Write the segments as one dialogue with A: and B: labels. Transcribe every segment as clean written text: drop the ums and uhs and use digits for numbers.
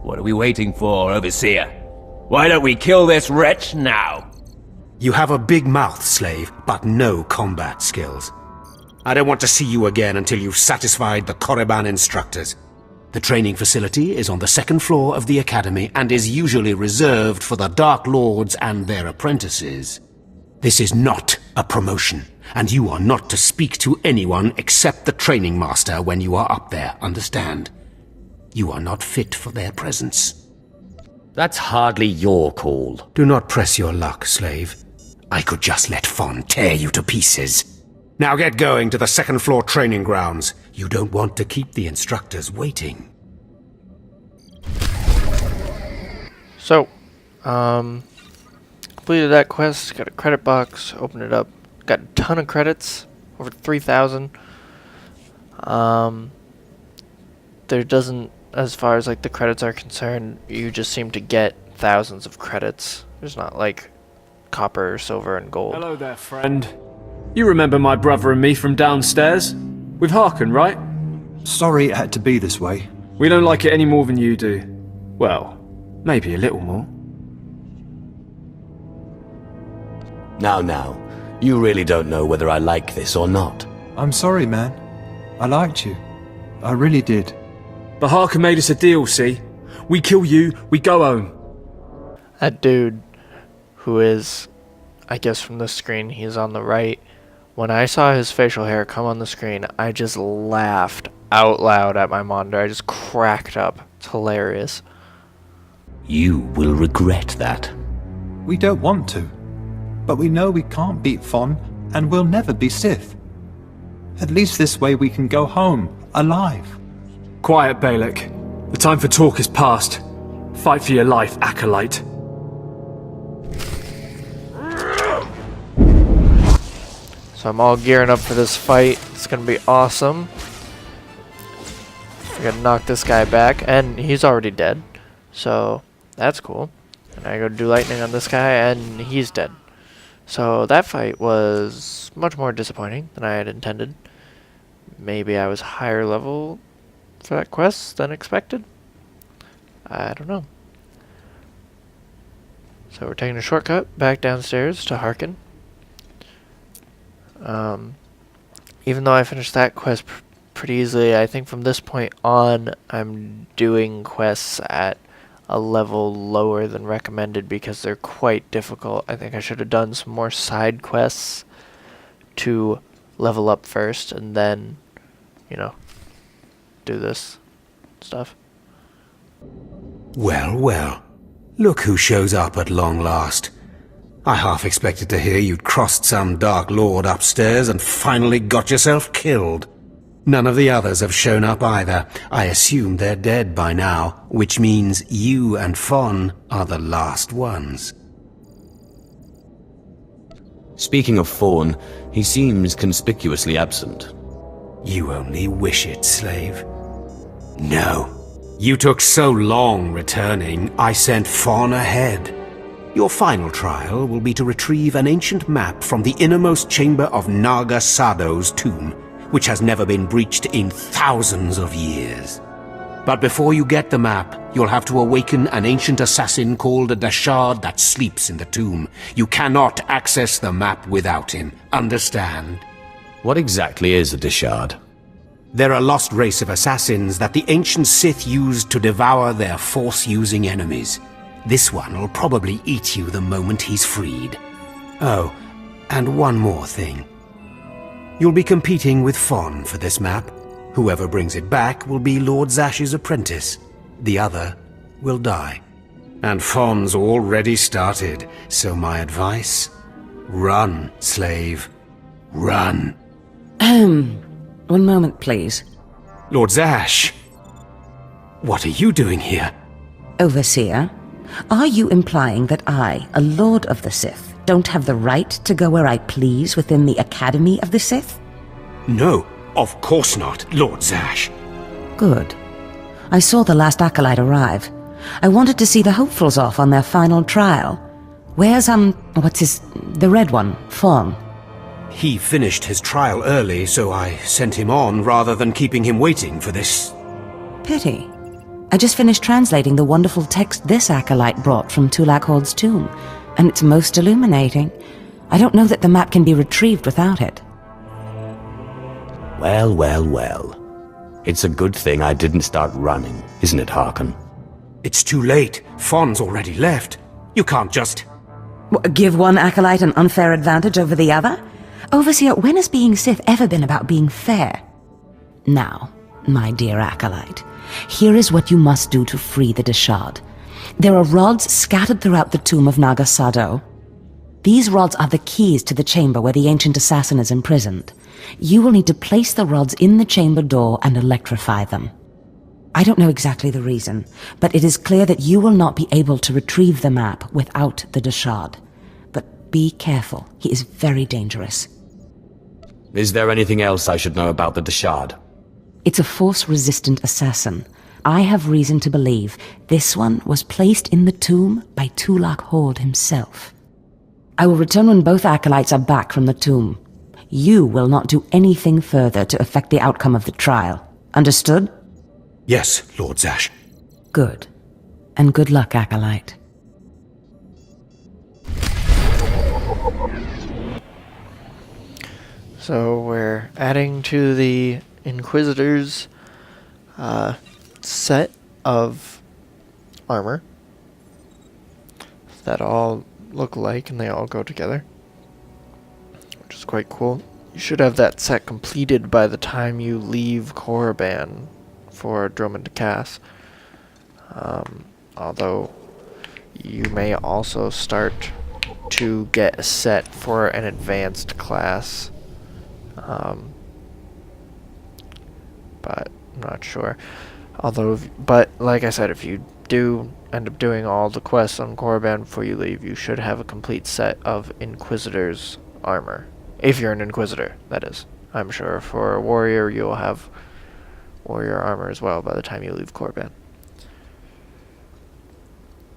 A: What are we waiting for, Overseer? Why don't we kill this wretch now?
B: You have a big mouth, slave, but no combat skills. I don't want to see you again until you've satisfied the Korriban instructors. The training facility is on the second floor of the Academy and is usually reserved for the Dark Lords and their apprentices. This is not a promotion, and you are not to speak to anyone except the training master when you are up there, understand? You are not fit for their presence.
C: That's hardly your call.
B: Do not press your luck, slave. I could just let Fon tear you to pieces. Now get going to the second floor training grounds. You don't want to keep the instructors waiting.
D: So, completed that quest, got a credit box, opened it up, got a ton of credits, over 3,000. There doesn't, as far as like the credits are concerned, you just seem to get thousands of credits. There's not like copper, silver, and gold.
E: Hello there, friend. You remember my brother and me from downstairs? With Harkin, right?
F: Sorry it had to be this way.
E: We don't like it any more than you do. Well, maybe a little more.
C: Now, you really don't know whether I like this or not.
F: I'm sorry, man. I liked you. I really did.
E: But Harkin made us a deal, see? We kill you, we go home.
D: That dude, who is, I guess from the screen, he's on the right. When I saw his facial hair come on the screen, I just laughed out loud at my monitor. I just cracked up. It's hilarious.
C: You will regret that.
F: We don't want to. But we know we can't beat Fon, and we'll never be Sith. At least this way we can go home, alive.
E: Quiet, Balak. The time for talk is past. Fight for your life, Acolyte.
D: So I'm all gearing up for this fight. It's gonna be awesome. I gotta knock this guy back, and he's already dead. So that's cool. And I go do lightning on this guy, and he's dead. So that fight was much more disappointing than I had intended. Maybe I was higher level for that quest than expected. I don't know. So we're taking a shortcut back downstairs to Harkin. Even though I finished that quest pretty easily, I think from this point on I'm doing quests at a level lower than recommended because they're quite difficult. I think I should have done some more side quests to level up first and then, you know, do this stuff.
B: Well, well. Look who shows up at long last. I half expected to hear you'd crossed some Dark Lord upstairs and finally got yourself killed. None of the others have shown up either. I assume they're dead by now, which means you and Fon are the last ones.
C: Speaking of Fawn, he seems conspicuously absent.
B: You only wish it, slave. No. You took so long returning, I sent Fon ahead. Your final trial will be to retrieve an ancient map from the innermost chamber of Naga Sadow's tomb, which has never been breached in thousands of years. But before you get the map, you'll have to awaken an ancient assassin called a Dashard that sleeps in the tomb. You cannot access the map without him, understand?
C: What exactly is a Dishard?
B: They're a lost race of assassins that the ancient Sith used to devour their Force-using enemies. This one will probably eat you the moment he's freed. Oh, and one more thing. You'll be competing with Fon for this map. Whoever brings it back will be Lord Zash's apprentice. The other will die. And Fon's already started, so my advice? Run, slave. Run.
G: One moment, please.
B: Lord Zash! What are you doing here?
G: Overseer, are you implying that I, a Lord of the Sith, don't have the right to go where I please within the Academy of the Sith?
B: No, of course not, Lord Zash.
G: Good. I saw the last acolyte arrive. I wanted to see the hopefuls off on their final trial. Where's, the red one, Fon?
B: He finished his trial early, so I sent him on rather than keeping him waiting for this.
G: Pity. I just finished translating the wonderful text this acolyte brought from Tulak Hord's tomb, and it's most illuminating. I don't know that the map can be retrieved without it.
C: Well, well, well. It's a good thing I didn't start running, isn't it, Harkon?
B: It's too late. Fon's already left. You can't just...
G: Give one acolyte an unfair advantage over the other? Overseer, when has being Sith ever been about being fair? Now, my dear acolyte, here is what you must do to free the Deshard. There are rods scattered throughout the tomb of Naga Sadow. These rods are the keys to the chamber where the ancient assassin is imprisoned. You will need to place the rods in the chamber door and electrify them. I don't know exactly the reason, but it is clear that you will not be able to retrieve the map without the Deshard. But be careful, he is very dangerous.
C: Is there anything else I should know about the Deshard?
G: It's a Force-resistant assassin. I have reason to believe this one was placed in the tomb by Tulak Hord himself. I will return when both acolytes are back from the tomb. You will not do anything further to affect the outcome of the trial. Understood?
B: Yes, Lord Zash.
G: Good. And good luck, acolyte.
D: So we're adding to the Inquisitor's set of armor that all look alike and they all go together, which is quite cool. You should have that set completed by the time you leave Korriban for Drummond to Cass. Although you may also start to get a set for an advanced class, but I'm not sure. But like I said, if you do end up doing all the quests on Korriban before you leave, you should have a complete set of Inquisitor's armor. If you're an Inquisitor, that is. I'm sure for a warrior, you'll have warrior armor as well by the time you leave Korriban.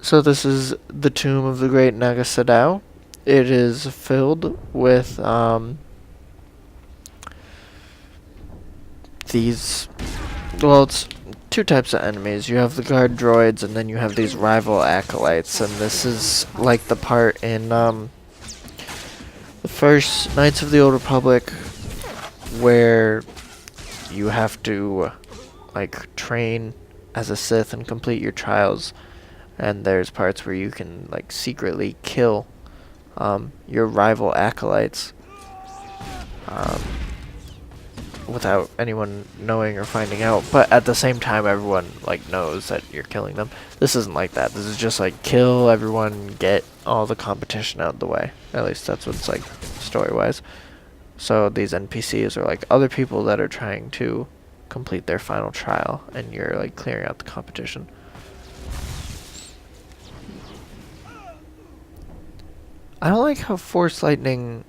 D: So this is the tomb of the great Naga Sadow. It is filled with these... Well, it's two types of enemies. You have the guard droids, and then you have these rival acolytes. And this is like the part in the first Knights of the Old Republic where you have to like train as a Sith and complete your trials. And there's parts where you can like secretly kill your rival acolytes without anyone knowing or finding out, but at the same time everyone like knows that you're killing them. This isn't like that. This is just like kill everyone, get all the competition out of the way. At least that's what it's like story-wise. So these NPCs are like other people that are trying to complete their final trial, and you're like clearing out the competition. I don't like how Force Lightning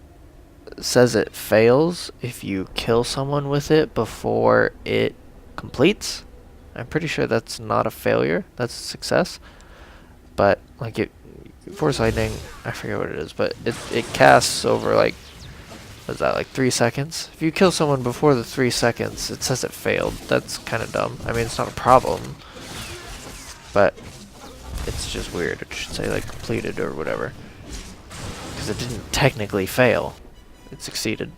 D: says it fails if you kill someone with it before it completes. I'm pretty sure that's not a failure, that's a success. But like Force Lightning, I forget what it is, but it casts over like, what is that, like 3 seconds? If you kill someone before the 3 seconds, it says it failed. That's kind of dumb. I mean, it's not a problem, but it's just weird. It should say like completed or whatever, because it didn't technically fail. It succeeded.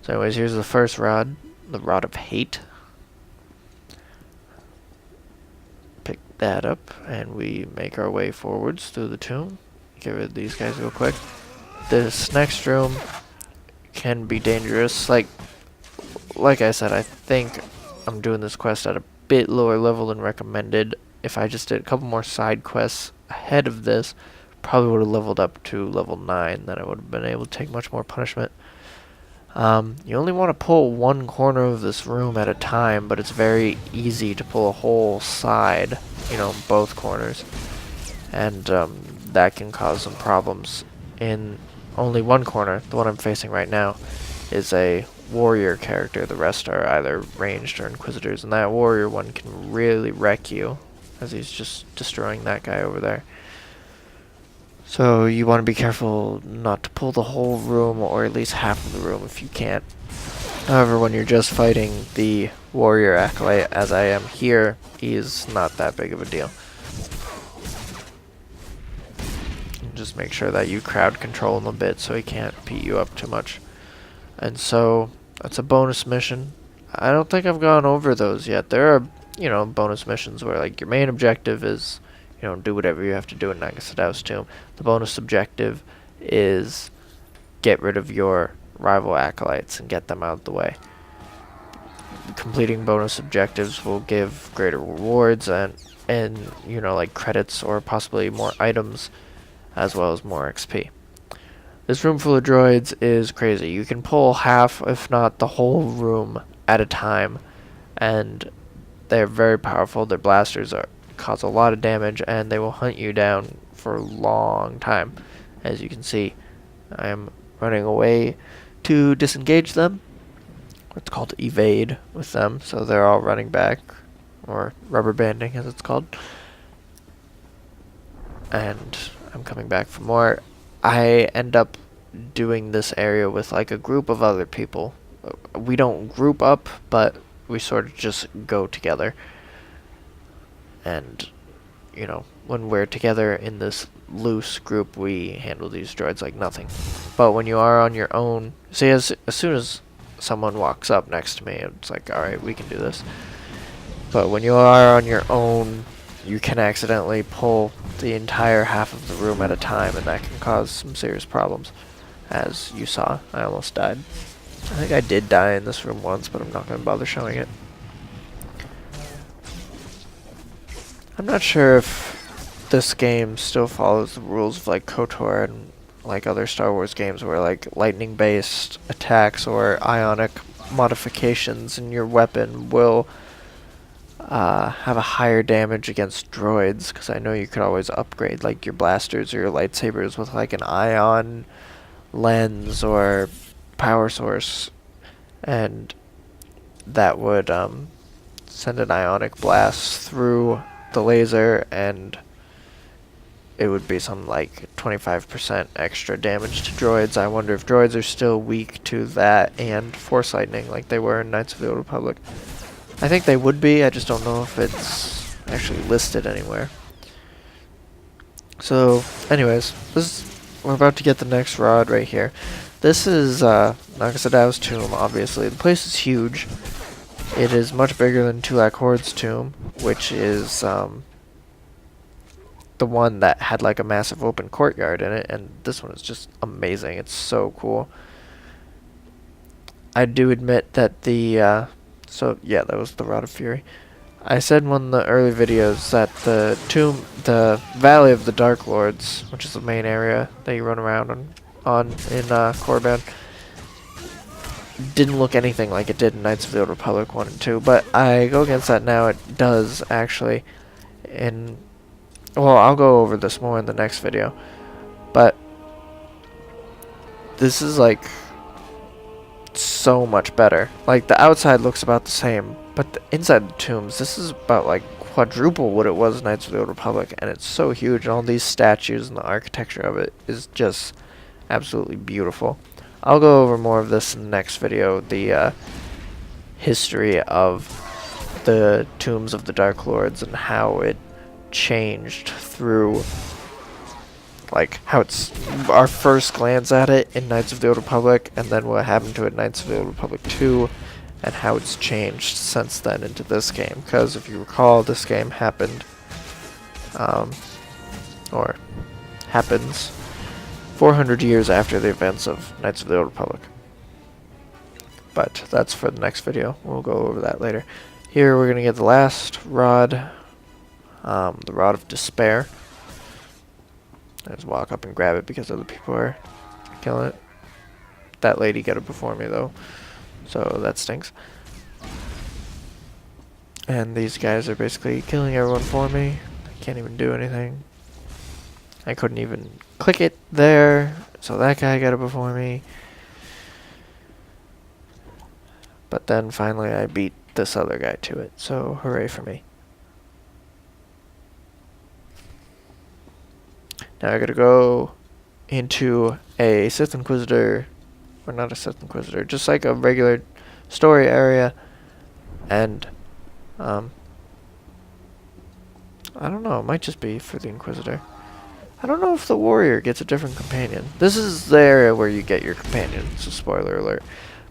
D: So anyways, here's the first rod, the Rod of Hate. Pick that up, and we make our way forwards through the tomb. Get rid of these guys real quick. This next room can be dangerous. Like I said, I think I'm doing this quest at a bit lower level than recommended. If I just did a couple more side quests ahead of this, probably would have leveled up to level 9, then I would have been able to take much more punishment. You only want to pull one corner of this room at a time, but it's very easy to pull a whole side, you know, both corners. And that can cause some problems. In only one corner, the one I'm facing right now, is a warrior character. The rest are either ranged or Inquisitors, and that warrior one can really wreck you, as he's just destroying that guy over there. So you want to be careful not to pull the whole room, or at least half of the room if you can't. However, when you're just fighting the warrior acolyte, as I am here, he's not that big of a deal. Just make sure that you crowd control him a bit so he can't beat you up too much. And so, that's a bonus mission. I don't think I've gone over those yet. There are, you know, bonus missions where, like, your main objective is, you know, do whatever you have to do in Naga Sadow's tomb. The bonus objective is get rid of your rival acolytes and get them out of the way. Completing bonus objectives will give greater rewards and you know, like credits or possibly more items, as well as more XP. This room full of droids is crazy. You can pull half, if not the whole room, at a time, and they're very powerful. Their blasters cause a lot of damage, and they will hunt you down for a long time. As you can see, I am running away to disengage them. It's called evade with them, so they're all running back, or rubber banding as it's called. And I'm coming back for more. I end up doing this area with like a group of other people. We don't group up, but we sort of just go together. And, you know, when we're together in this loose group, we handle these droids like nothing. But when you are on your own, see, as soon as someone walks up next to me, it's like, alright, we can do this. But when you are on your own, you can accidentally pull the entire half of the room at a time, and that can cause some serious problems. As you saw, I almost died. I think I did die in this room once, but I'm not going to bother showing it. I'm not sure if this game still follows the rules of like KOTOR and like other Star Wars games where like lightning-based attacks or ionic modifications in your weapon will have a higher damage against droids, because I know you could always upgrade like your blasters or your lightsabers with like an ion lens or power source, and that would send an ionic blast through the laser, and it would be some like 25% extra damage to droids. I wonder if droids are still weak to that and force lightning like they were in Knights of the Old Republic. I think they would be, I just don't know if it's actually listed anywhere. So, anyways, we're about to get the next rod right here. This is Naga Sadow's tomb, obviously. The place is huge. It is much bigger than Tulak Horde's tomb, which is the one that had like a massive open courtyard in it, and this one is just amazing. It's so cool. I do admit that the so yeah, that was the Rod of Fury. I said in one of the early videos that the Valley of the Dark Lords, which is the main area that you run around on in Korriban, didn't look anything like it did in Knights of the Old Republic 1 and 2, but I go against that now. It does, actually. Well, I'll go over this more in the next video, but this is like so much better. Like, the outside looks about the same, but the inside the tombs, this is about like quadruple what it was in Knights of the Old Republic, and it's so huge, and all these statues and the architecture of it is just absolutely beautiful. I'll go over more of this in the next video, the history of the tombs of the Dark Lords and how it changed through, like, how it's our first glance at it in Knights of the Old Republic, and then what happened to it in Knights of the Old Republic 2, and how it's changed since then into this game. Because if you recall, this game happened, or happens 400 years after the events of Knights of the Old Republic. But that's for the next video. We'll go over that later. Here we're going to get the last rod, the Rod of Despair. I just walk up and grab it because other people are killing it. That lady got it before me though, so that stinks. And these guys are basically killing everyone for me. I can't even do anything. I couldn't even click it there, so that guy got it before me. But then finally I beat this other guy to it, so hooray for me. Now I gotta go into a Sith Inquisitor, or not a Sith Inquisitor, just like a regular story area, and I don't know, it might just be for the Inquisitor. I don't know if the warrior gets a different companion. This is the area where you get your companion, so spoiler alert.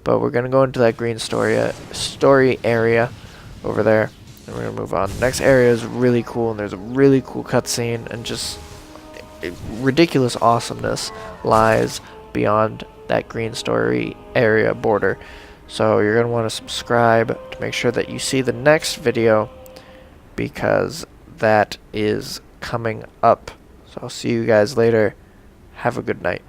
D: But we're going to go into that green story area over there, and we're going to move on. The next area is really cool, and there's a really cool cutscene, and just ridiculous awesomeness lies beyond that green story area border. So you're going to want to subscribe to make sure that you see the next video, because that is coming up. So I'll see you guys later. Have a good night.